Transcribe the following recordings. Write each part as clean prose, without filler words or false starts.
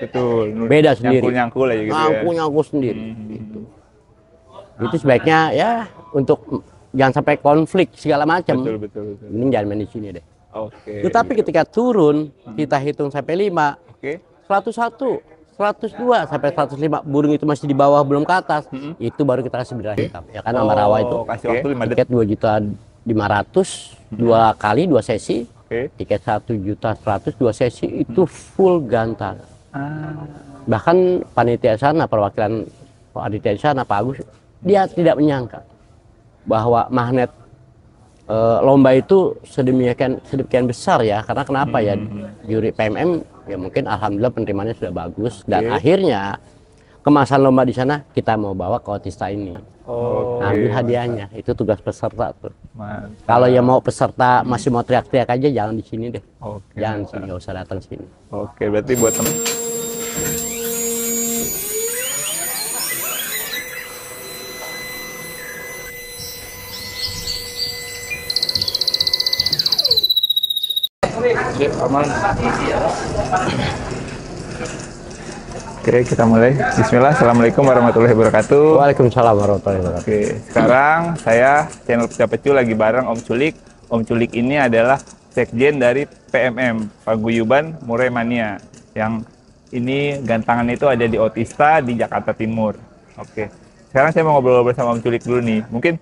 Betul. Beda sendiri. Nyangkul-nyangkul aja gitu ya. Nyangkul sendiri. Gitu. Itu sebaiknya ya untuk jangan sampai konflik segala macam. Betul. Mending jangan main di sini deh. Oke. Tetapi ketika turun, kita hitung sampai 5, Oke. 101, 102 sampai 105, burung itu masih di bawah belum ke atas, itu baru kita kasih bendera hitam. Ya kan sama rawa itu. Kasih waktu 5 detik. Tiket 2.500.000, 2 kali 2 sesi. Oke. Tiket 1.100.000, 2 sesi itu full gantang. Bahkan panitia sana, perwakilan panitia sana Pak Agus, dia tidak menyangka bahwa magnet lomba itu sedemikian besar ya. Karena kenapa ya, juri PMM ya mungkin alhamdulillah penerimaannya sudah bagus, dan akhirnya kemasan lomba di sana kita mau bawa ke Otista ini. Ambil hadiahnya, itu tugas peserta tuh. Kalau yang mau peserta masih mau teriak-teriak aja, jangan di sini deh. Jangan sini, nggak usah datang sini. Oke, berarti buat temen. Oke, aman. Oke, kita mulai. Bismillah, Assalamualaikum warahmatullahi wabarakatuh. Waalaikumsalam warahmatullahi wabarakatuh. Oke, sekarang saya channel Pecapecu lagi bareng Om Culik. Om Culik ini adalah sekjen dari PMM, Paguyuban Murai Mania. Yang ini gantangan itu ada di Otista di Jakarta Timur. Oke, sekarang saya mau ngobrol-ngobrol sama Om Culik dulu nih. Mungkin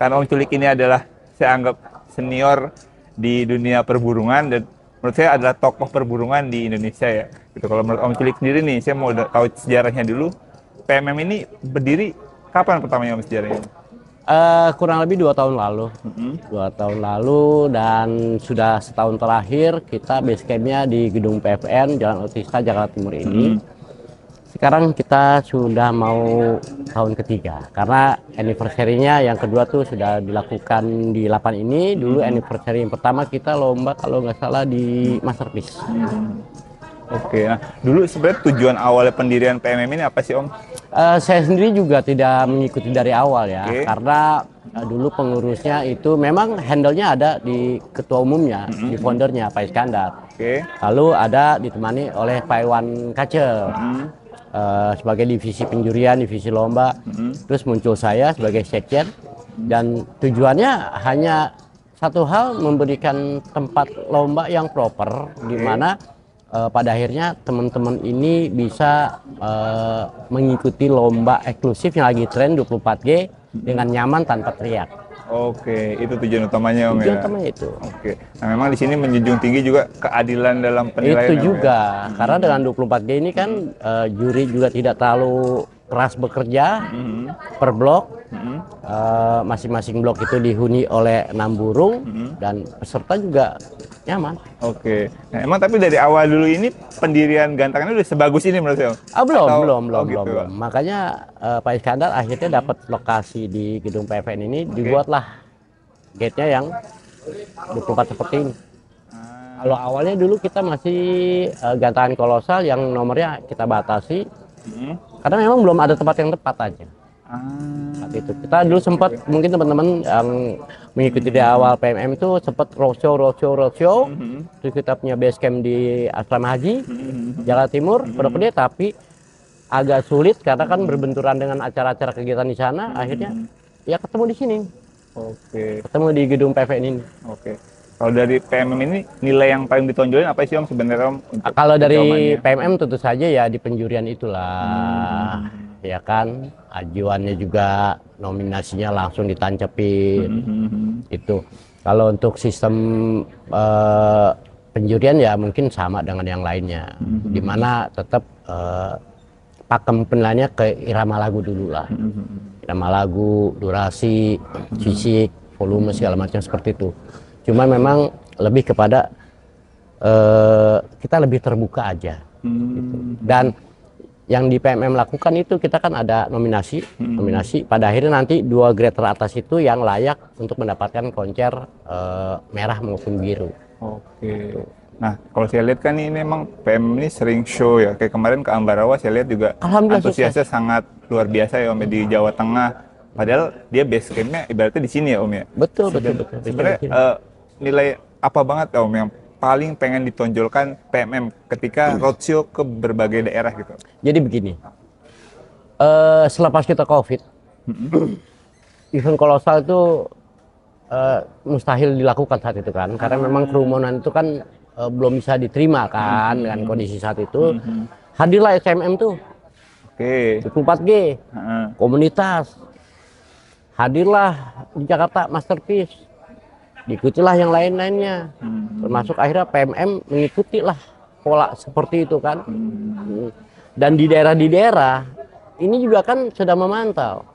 karena Om Culik ini adalah saya anggap senior di dunia perburungan, dan menurut saya adalah tokoh perburungan di Indonesia ya. Gitu. Kalau menurut Om Culik sendiri nih, saya mau tahu sejarahnya dulu. PMM ini berdiri kapan pertamanya Om sejarahnya? Kurang lebih 2 tahun lalu. 2 tahun lalu, dan sudah setahun terakhir kita base campnya di gedung PFN Jalan Otista Jakarta Timur ini. Sekarang kita sudah mau tahun ketiga, karena anniversary-nya yang kedua tuh sudah dilakukan di 8 ini. Dulu anniversary yang pertama kita lomba kalau nggak salah di Masterpiece. Oke, nah dulu sebenarnya tujuan awalnya pendirian PMM ini apa sih Om? Saya sendiri juga tidak mengikuti dari awal ya, karena dulu pengurusnya itu memang handle-nya ada di ketua umumnya, di foundernya Pak Iskandar. Lalu ada ditemani oleh Pak Iwan Kacel. Sebagai divisi penjurian, divisi lomba. Terus muncul saya sebagai sekjen, dan tujuannya hanya satu hal, memberikan tempat lomba yang proper, di mana pada akhirnya teman-teman ini bisa mengikuti lomba eksklusif yang lagi tren 24G dengan nyaman tanpa teriak. Oke, itu tujuan utamanya Om ya. Tujuan utamanya itu. Oke. Nah, memang di sini menjunjung tinggi juga keadilan dalam penilaian. Itu juga, karena dengan 24G ini kan juri juga tidak terlalu keras bekerja per blok. Masing-masing blok itu dihuni oleh 6 burung, dan peserta juga nyaman. Oke. Nah, emang tapi dari awal dulu ini pendirian gantangannya udah sebagus ini menurut saya? Belum. Gitu. Makanya Pak Iskandar akhirnya dapat lokasi di gedung PFN ini, dibuatlah gate-nya yang 24 seperti ini. Kalau awalnya dulu kita masih gantangan kolosal yang nomornya kita batasi, karena memang belum ada tempat yang tepat aja. Saat itu kita dulu sempat, mungkin teman-teman yang mengikuti di awal PMM itu sempat roadshow. Terus kita punya base camp di Asrama Haji Jakarta Timur, Pondok Gede, tapi agak sulit karena kan berbenturan dengan acara-acara kegiatan di sana. Akhirnya ya ketemu di sini. Ketemu di gedung PFN ini. Kalau dari PMM ini nilai yang paling ditonjolin apa sih Om sebenarnya Om? Kalau dari PMM tentu saja ya di penjurian itulah. Ya kan, ajuannya juga nominasinya langsung ditancepin. Itu. Kalau untuk sistem penjurian ya mungkin sama dengan yang lainnya, dimana tetap pakem penilaiannya ke irama lagu dulu lah. Irama lagu, durasi, fisik, volume segala macam seperti itu. Cuma memang lebih kepada kita lebih terbuka aja. Gitu. Dan yang di PMM lakukan itu, kita kan ada nominasi. Pada akhirnya nanti 2 grade teratas itu yang layak untuk mendapatkan koncer merah maupun biru. Nah, kalau saya lihat kan ini memang PMM ini sering show ya. Kayak kemarin ke Ambarawa saya lihat juga antusiasnya sangat luar biasa ya Om, di Jawa Tengah. Padahal dia base campnya ibaratnya di sini ya Om ya. Betul. Sebenarnya nilai apa banget Om yang paling pengen ditonjolkan PMM ketika roadshow ke berbagai daerah gitu? Jadi begini, selepas kita COVID, event kolosal itu mustahil dilakukan saat itu kan, karena memang kerumunan itu kan belum bisa diterima kan dengan kondisi saat itu. Hadirlah SMM tuh, Oke. 24G, komunitas. Hadirlah di Jakarta Masterpiece, diikutilah yang lain-lainnya, termasuk akhirnya PMM mengikutilah pola seperti itu kan. Dan di daerah ini juga kan sedang memantau.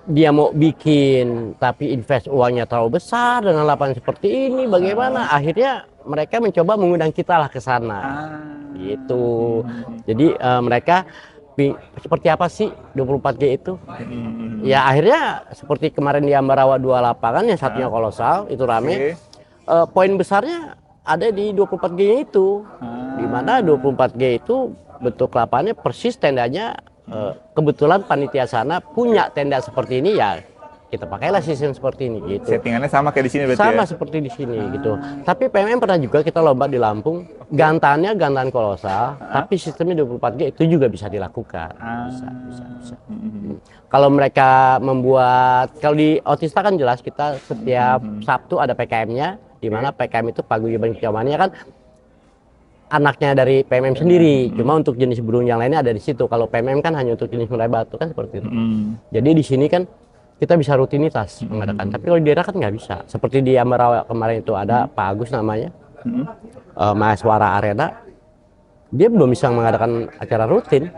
Dia mau bikin tapi invest uangnya terlalu besar dengan lapangan seperti ini, bagaimana? Akhirnya mereka mencoba mengundang kita lah ke sana. Gitu. Jadi mereka seperti apa sih 24G itu? Ya akhirnya seperti kemarin di Ambarawa 2 lapangan, yang satunya kolosal, itu rame. Poin besarnya ada di 24G itu. Di mana 24G itu bentuk lapangannya persis tendanya. Kebetulan panitia sana punya tenda seperti ini, ya kita pakailah sistem seperti ini gitu. Settingannya sama kayak di sini berarti Sama ya? seperti di sini gitu. Tapi PMM pernah juga kita lomba di Lampung, gantannya gantan kolosal, tapi sistemnya 24G itu juga bisa dilakukan. Bisa. Kalau mereka membuat, kalau di Otista kan jelas kita setiap Sabtu ada PKM-nya, di mana PKM itu paguyuban kecamatannya kan anaknya dari PMM sendiri. Cuma untuk jenis burung yang lainnya ada di situ. Kalau PMM kan hanya untuk jenis murai batu kan seperti itu. Jadi di sini kan kita bisa rutinitas mengadakan, tapi kalau di daerah kan nggak bisa. Seperti di Ambarawa kemarin itu ada Pak Agus namanya, Mahaswara Arena, dia belum bisa mengadakan acara rutin.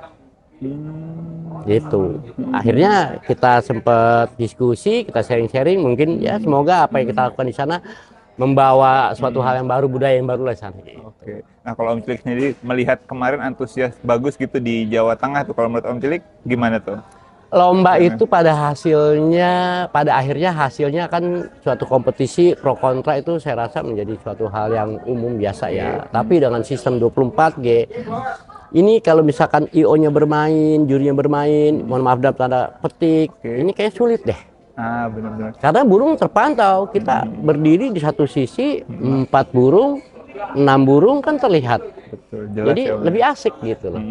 Gitu. Akhirnya kita sempat diskusi, kita sharing-sharing, mungkin ya semoga apa yang kita lakukan di sana membawa suatu hal yang baru, budaya yang baru lah sana. Oke. Nah kalau Om Cilik sendiri melihat kemarin antusias bagus gitu di Jawa Tengah tuh, kalau menurut Om Cilik gimana tuh? Lomba itu pada akhirnya hasilnya kan suatu kompetisi pro kontra, itu saya rasa menjadi suatu hal yang umum biasa ya. Tapi dengan sistem 24G ini, kalau misalkan IO-nya bermain, jurinya bermain, mohon maaf dalam tanda petik, ini kayak sulit deh. Benar-benar. Karena burung terpantau, kita berdiri di satu sisi, 4 burung, 6 burung kan terlihat. Betul, jelas. Jadi ya, lebih asik gitu loh.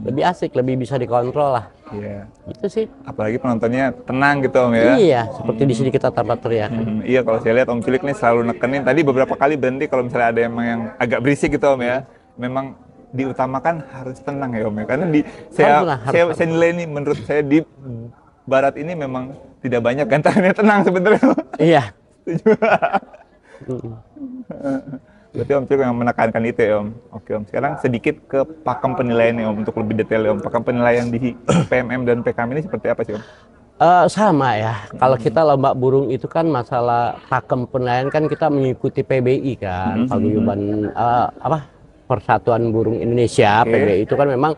Lebih asik, lebih bisa dikontrol lah. Iya. Itu sih. Apalagi penontonnya tenang gitu Om ya. Iya, seperti di sini kita tanpa teriak. Iya, kalau saya lihat Om Cilik nih selalu nekenin. Tadi beberapa kali berhenti kalau misalnya ada yang agak berisik gitu Om ya. Memang diutamakan harus tenang ya Om ya. Karena saya nilai nih, menurut saya di Barat ini memang tidak banyak gantangannya tenang sebenarnya. Iya. Berarti Om Cilik yang menekankan itu ya Om. Oke Om, sekarang sedikit ke pakem penilaiannya Om, untuk lebih detail ya Om. Pakem penilaian di PMM dan PKM ini seperti apa sih Om? Sama ya. Kalau kita lomba burung itu kan masalah pakem penilaian kan kita mengikuti PBI kan, Paguyuban Persatuan Burung Indonesia. PBI itu kan memang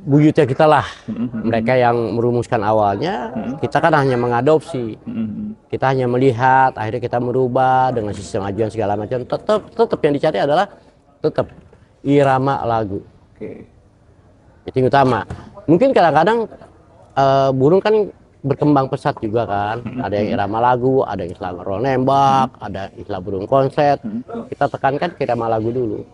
buyutnya kita lah. Mereka yang merumuskan awalnya, kita kan hanya mengadopsi. Kita hanya melihat, akhirnya kita merubah dengan sistem ajuan segala macam. Tetap yang dicari adalah tetap irama lagu. Itu yang utama. Mungkin kadang-kadang burung kan berkembang pesat juga kan. Ada yang irama lagu, ada yang istilah roll nembak, ada istilah burung konset. Kita tekankan ke irama lagu dulu.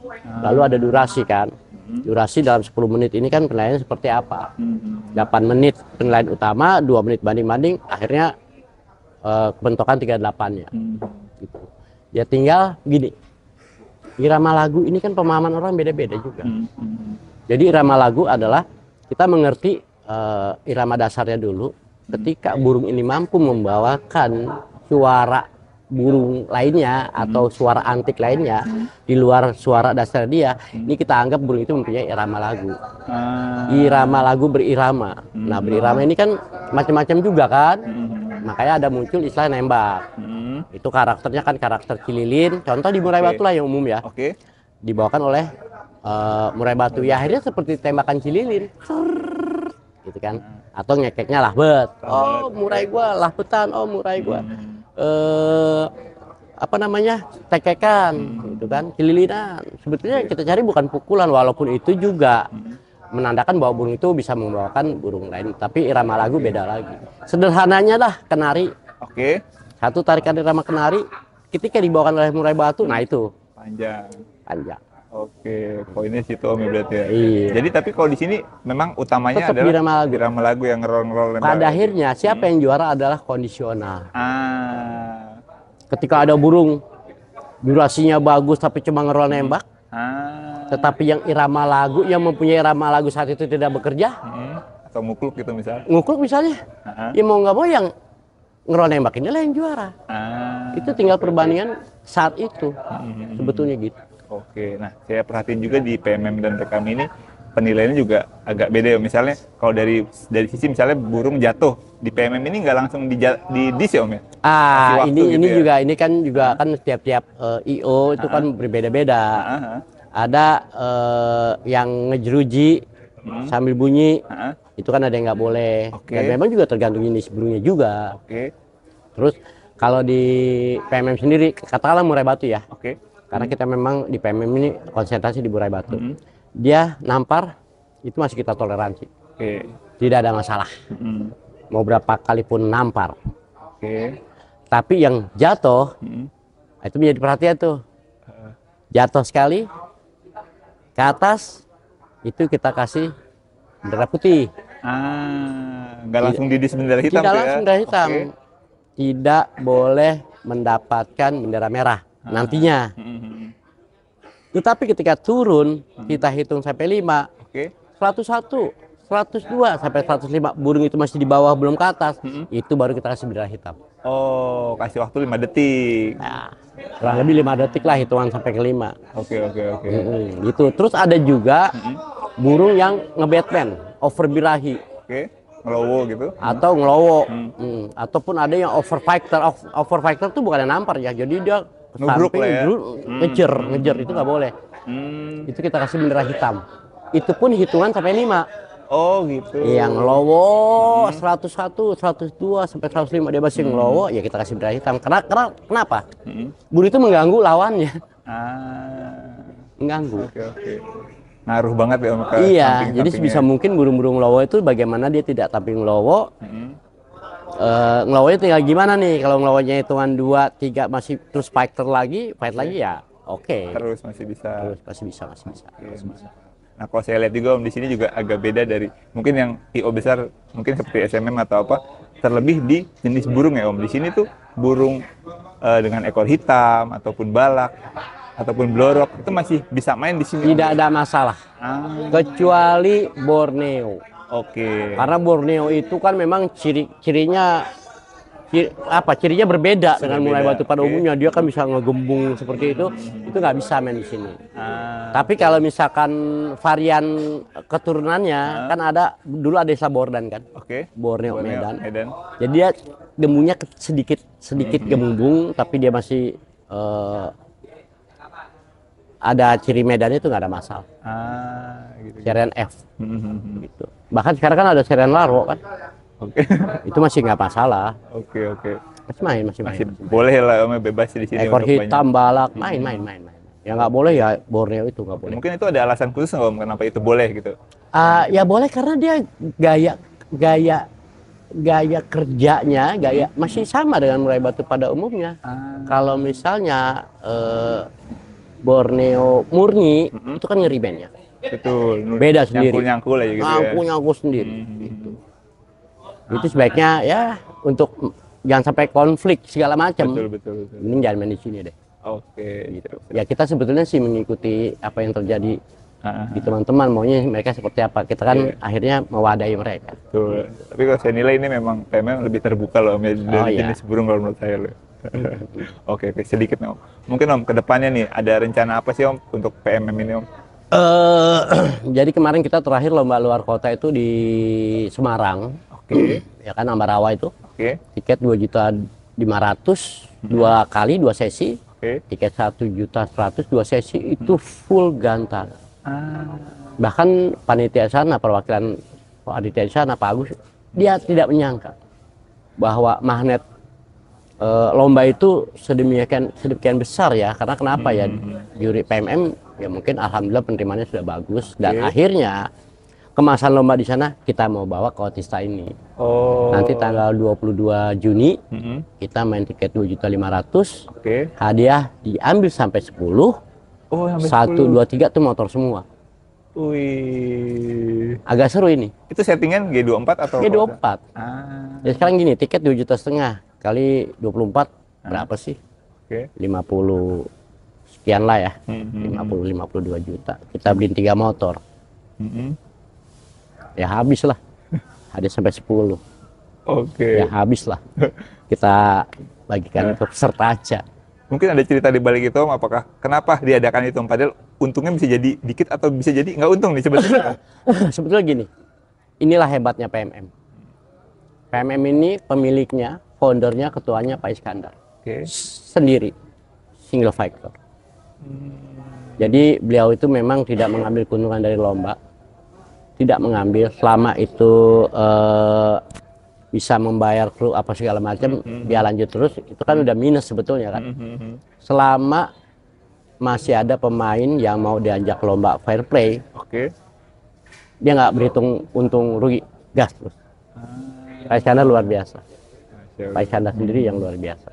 Lalu ada durasi kan. Durasi dalam 10 menit ini kan penilaiannya seperti apa. 8 menit penilaian utama, 2 menit banding-banding, akhirnya kebentokan 38-nya. Gitu. Ya tinggal gini, irama lagu ini kan pemahaman orang beda-beda juga. Jadi irama lagu adalah kita mengerti irama dasarnya dulu. Ketika burung ini mampu membawakan suara burung lainnya atau suara antik lainnya di luar suara dasar dia, ini kita anggap burung itu mempunyai irama lagu. Irama lagu berirama. Nah, berirama ini kan macam-macam juga kan. Makanya ada muncul istilah nembak. Itu karakternya kan karakter cililin. Contoh di murai batu lah yang umum ya. Dibawakan oleh murai batu. Ya akhirnya seperti tembakan cililin. Gitu kan. Atau ngekeknya lahbet. Oh, murai gua lahbetan. Oh, murai gua tekekan gitu kan, cililinan. Sebetulnya kita cari bukan pukulan, walaupun itu juga menandakan bahwa burung itu bisa membawakan burung lain, tapi irama lagu beda lagi. Sederhananya lah kenari. Satu tarikan irama kenari ketika dibawakan oleh murai batu, nah itu Panjang. panjang. Oke, poinnya situ Om ya berarti ya. Iya. Jadi tapi kalau di sini memang utamanya Tetap adalah Birama Lagu yang ngerol-ngerol nembak. Pada akhirnya siapa yang juara adalah kondisional. Ah. Ketika ada burung durasinya bagus tapi cuma ngerol nembak, Ah. tetapi yang irama lagu yang mempunyai irama lagu saat itu tidak bekerja, Atau mukluk gitu misalnya. ngukluk misalnya, ya mau nggak mau yang ngerol nembak inilah yang juara. Ah. Itu tinggal perbandingan saat itu, sebetulnya gitu. Oke, nah saya perhatiin juga di PMM dan PKM ini penilaiannya juga agak beda ya. Misalnya kalau dari sisi misalnya burung jatuh di PMM ini nggak langsung di dis ya Om ya? Kasih waktu Ini gitu ya? juga ini kan setiap IO itu kan berbeda-beda. Ada yang ngejeruji sambil bunyi, itu kan ada yang nggak boleh. Oke. Dan memang juga tergantung jenis burungnya juga. Oke, Terus kalau di PMM sendiri, katakanlah murai batu ya. oke. Karena kita memang di PMM ini konsentrasi di murai batu. Dia nampar, itu masih kita toleransi. Oke. Tidak ada masalah. Mau berapa kali pun nampar. Oke. Tapi yang jatuh, itu menjadi perhatian tuh. Jatuh sekali, ke atas, itu kita kasih bendera putih. Nggak langsung didis bendera hitam Tidak tuh ya? langsung bendera hitam. Oke. Tidak boleh mendapatkan bendera merah nantinya. Tetapi ketika turun, kita hitung sampai 5, Oke. 101, 102 sampai 105 burung itu masih di bawah belum ke atas, itu baru kita kasih bendera hitam. Oh, kasih waktu 5 detik. Nah, kurang lebih 5 detik lah hitungan sampai ke 5. Oke. Gitu. Terus ada juga burung yang nge-Batman, over birahi. Oke, ngelowo gitu. Atau ngelowo. Ataupun ada yang over fighter. Over fighter itu bukan yang nampar ya, jadi dia ke Nubruk samping, lah ya. ngejer itu nggak boleh. Itu kita kasih bendera hitam. Itu pun hitungan sampai 5. Oh gitu. Yang ngelowo 101, 102 sampai 105 dia masih ngelowo, ya kita kasih bendera hitam. Kenapa? Burung itu mengganggu lawannya. Mengganggu. Oke. Ngaruh banget ya Om ke Iya, samping-sampingnya. jadi sebisa mungkin burung-burung ngelowo itu bagaimana dia tidak tampil ngelowo. Ngelowonya tinggal gimana nih? Kalau ngelowonya hitungan 2, 3 masih terus fight lagi ya oke. Terus masih bisa. Terus masih bisa. Nah, kalau saya lihat juga Om di sini juga agak beda dari mungkin yang IO besar, mungkin seperti SMM atau apa, terlebih di jenis burung ya Om. Di sini tuh burung dengan ekor hitam ataupun balak ataupun blorok itu masih bisa main di sini. Tidak ada masalah. Kecuali Borneo. Oke. Karena Borneo itu kan memang cirinya berbeda dengan murai batu pada umumnya. Dia kan bisa ngegembung seperti itu nggak bisa main di sini. Tapi kalau misalkan varian keturunannya kan dulu ada desa Bordan kan. Oke. Borneo Medan. Medan. Jadi dia gembungnya sedikit gembung, tapi dia masih ada ciri Medannya itu nggak ada masalah. Gitu. Serian F. Gitu. Bahkan sekarang kan ada serian Laro kan. Oke. Itu masih nggak masalah. Oke. Masih main. Masih boleh lah Om bebas di sini. Ekor untuk hitam, balak, main. Ya nggak boleh ya Borneo itu nggak boleh. Mungkin itu ada alasan khusus nggak Om kenapa itu boleh gitu? Ya boleh karena dia gaya kerjanya masih sama dengan murai batu pada umumnya. Kalau misalnya Borneo murni itu kan ngeri bandnya. Betul. Beda sendiri. Nyangkul aja gitu ya. Nyangkul sendiri. Gitu. Itu sebaiknya ya untuk jangan sampai konflik segala macam. Betul. Ini jangan main di sini deh. Oke. Gitu. Ya kita sebetulnya sih mengikuti apa yang terjadi di teman-teman, maunya mereka seperti apa. Kita kan akhirnya mewadahi mereka. Betul. Tapi kalau saya nilai ini memang PMM lebih terbuka loh Om ya, dari jenis burung kalau menurut saya loh. Oke, sedikit nih Om. Mungkin Om kedepannya nih ada rencana apa sih Om untuk PMM ini Om? Jadi kemarin kita terakhir lomba luar kota itu di Semarang. Oke. Ya kan Ambarawa itu. Oke. Tiket 2.500.000 2 kali 2 sesi. Oke. Tiket 1.100.000 2 sesi itu full gantang. Bahkan panitia sana, perwakilan panitia sana Pak Agus, dia tidak menyangka bahwa magnet lomba itu sedemikian besar ya. Karena kenapa ya, juri PMM ya mungkin alhamdulillah penerimaannya sudah bagus, dan akhirnya kemasan lomba di sana kita mau bawa ke Otista ini. Nanti tanggal 22 Juni kita main tiket 2.500.000. Hadiah diambil sampai 10, Oh, sampai 1, 10. 2, 3 tuh motor semua. Wih. Agak seru ini. Itu settingan G24 atau G24. Ah, Ya sekarang gini, tiket 2,5 juta kali 24 berapa sih? oke. 50 sekian lah ya. Hmm. 52 juta. Kita beliin 3 motor. Hmm. Ya habis lah. Ada sampai 10. Oke. Ya habis lah. Kita bagikan ke peserta aja. Mungkin ada cerita di balik itu, Om, apakah kenapa diadakan itu, Om? Padahal untungnya bisa jadi dikit atau bisa jadi nggak untung nih sebetulnya. Sebetulnya gini, inilah hebatnya PMM. PMM ini pemiliknya, foundernya, ketuanya Pak Iskandar. Oke. Sendiri, single factor. Jadi beliau itu memang tidak mengambil keuntungan dari lomba, tidak mengambil selama itu bisa membayar kru apa segala macam, dia lanjut terus, itu kan udah minus sebetulnya kan. Selama masih ada pemain yang mau diajak lomba fair play, Oke. dia nggak berhitung untung rugi, gas terus. Pak Iskandar luar biasa. Pak Iskandar sendiri yang luar biasa.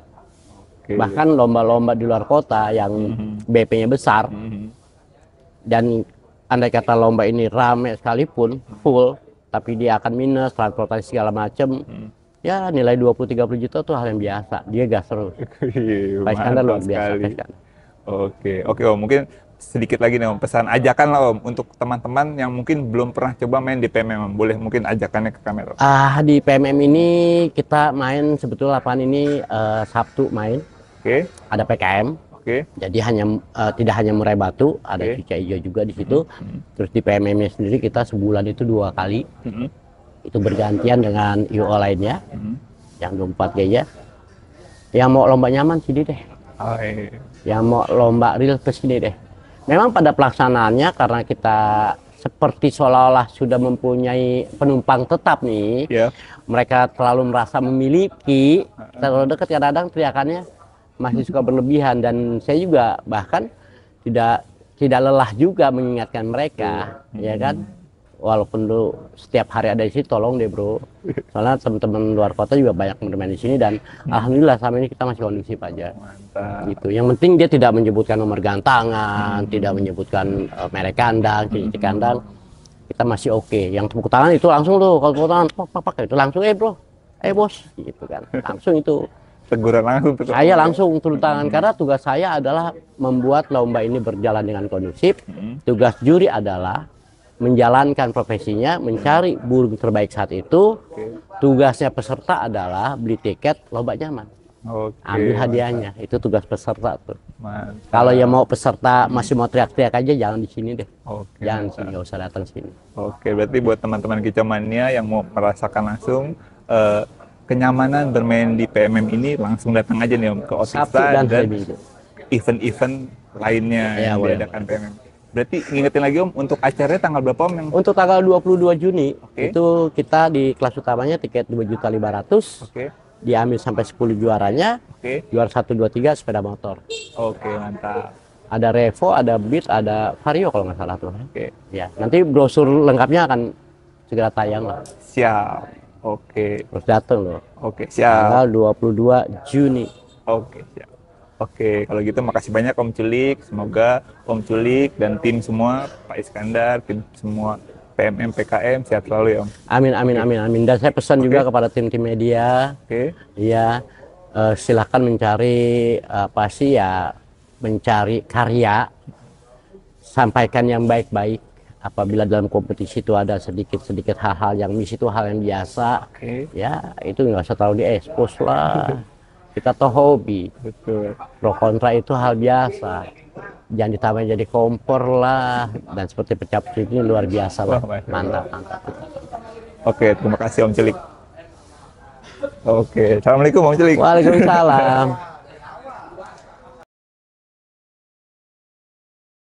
Oke. Bahkan lomba-lomba di luar kota yang BP-nya besar, dan andai kata lomba ini rame sekalipun, full, tapi dia akan minus, transportasi segala macam, ya nilai 20-30 juta tuh hal yang biasa. Dia gas terus. Pak Iskandar luar biasa. Sekali. Pak Iskandar. Oke Om, mungkin sedikit lagi nih Om, pesan ajakan lah Om untuk teman-teman yang mungkin belum pernah coba main di PMM, Om. Boleh mungkin ajakannya ke kamera. Di PMM ini kita main sebetulnya lapangan ini Sabtu main. Oke. Ada PKM. Oke. Jadi tidak hanya murai batu, ada Oke. cuca hijau juga di situ. Terus di PMM-nya sendiri kita sebulan itu 2 kali. Itu bergantian dengan IO lainnya, yang 24 gaya. Yang mau lomba nyaman sini deh. Oh, iya. Yang mau lomba real ke sini deh. Memang pada pelaksanaannya karena kita seperti seolah-olah sudah mempunyai penumpang tetap nih, Ya. mereka terlalu merasa memiliki, terlalu dekat, kadang-kadang teriakannya masih suka berlebihan, dan saya juga bahkan tidak lelah juga mengingatkan mereka, ya kan, walaupun lu setiap hari ada di sini, tolong deh bro, soalnya teman-teman luar kota juga banyak bermain di sini, dan alhamdulillah selama ini kita masih kondusif aja. Mantap. Gitu. Yang penting dia tidak menyebutkan nomor gantangan, tidak menyebutkan merek kandang, ciri kandang, kita masih oke. Yang tepuk tangan itu langsung tuh, kalau tepuk tangan pak itu langsung bro, bos, gitu kan, langsung itu. Teguran langsung tuh. Saya langsung turun tangan karena tugas saya adalah membuat lomba ini berjalan dengan kondusif. Tugas juri adalah menjalankan profesinya, mencari burung terbaik saat itu. Tugasnya peserta adalah beli tiket lomba nyaman. Oke. Ambil hadiahnya, itu tugas peserta tuh. Mantap. Kalau yang mau peserta masih mau teriak-teriak aja, jangan di sini deh. Oke. Jangan sini, nggak usah datang sini. Oke, berarti buat teman-teman Kicomania yang mau merasakan langsung kenyamanan bermain di PMM ini, langsung datang aja nih Om ke Sabtu Otista dan hari dan Minggu. event-event lainnya Ya, yang boleh. diadakan PMM. Berarti ngingetin lagi Om, untuk acaranya tanggal berapa Om yang Untuk tanggal 22 Juni, Oke. itu kita di kelas utamanya tiket 2.500.000, Oke. diambil sampai 10 juaranya, Oke. juara 1, 2, 3 sepeda motor. Oke, mantap. Ada Revo, ada Beat, ada Vario kalau nggak salah tuh. Oke. Ya, nanti brosur lengkapnya akan segera tayang lah. Siap. Oke. Terus datang loh. Oke, siap. Tanggal 22 Juni. Oke, siap. Oke, kalau gitu makasih banyak Om Culik. Semoga Om Culik dan tim semua, Pak Iskandar, tim semua PMM PKM sehat selalu ya Om. Amin, amin, amin, amin. Dan saya pesan juga kepada tim-tim media, Oke. ya silahkan mencari apa sih ya, mencari karya, sampaikan yang baik-baik. Apabila dalam kompetisi itu ada sedikit-sedikit hal-hal yang miss, itu hal yang biasa. Oke. Ya itu nggak usah terlalu diekspos lah. Kita toh hobi. Betul. Pro kontra itu hal biasa. Jangan ditambahin jadi kompor lah. Dan seperti pecah-pecah ini luar biasa lah. Wah, Masya Mantap, mantap. Oke, terima kasih Om Culik. Oke, assalamualaikum Om Culik. Waalaikumsalam.